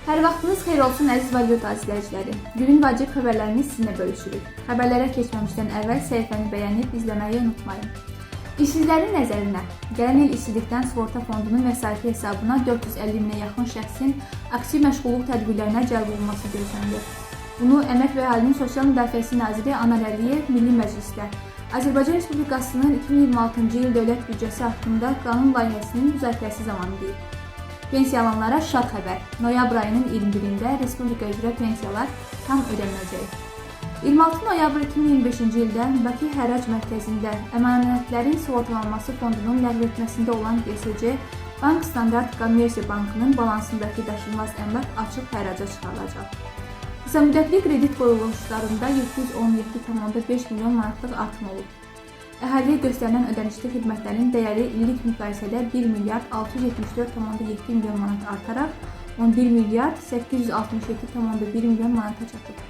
Hər vaxtınız xeyir olsun əziz Valyuta izləyiciləri. Günün vacib xəbərlərini sizinlə bölüşürük. Xəbərlərə keçməmişdən əvvəl səhifəni bəyənib izləməyi unutmayın. İşsizlərin nəzərinə, gələn il işsizlikdən sığorta fondunun vəsaiti hesabına 450 minə yaxın şəxsin aktiv məşğulluq tədbirlərinə cəlb olunması gözlənilir. Bunu Əmək və Əhalinin Sosial Müdafiəsi Naziri Anar Əliyev Milli Məclisdə Azərbaycan Respublikasının 2026-cı il dövlət büdcəsi haqqında qanun layihəsinin müzakirəsi zamanı deyib. Pensiya alanlara şad xəbər. Noyabr ayının 21-də Respublika üzrə pensiyalar tam ödəniləcək. 26 noyabr 2025-ci ildə Bakı Hərrac Mərkəzində əmanətlərin sığortalanması fondunun ləğv etməsində olan GSC Bank Standart Kommersiya Bankının balansındakı daşınmaz əmlak açıq hərraca çıxarılacaq. Qısa müddətli kredit qoyuluşlarında 717,5 milyon manatlıq artım olub. Əhaliyə göstərilən ödənişli xidmətlərin dəyəri illik müqayisədə 1 milyard 674,7 milyon manat artaraq 11 milyard 867,1 milyon manata çatıb.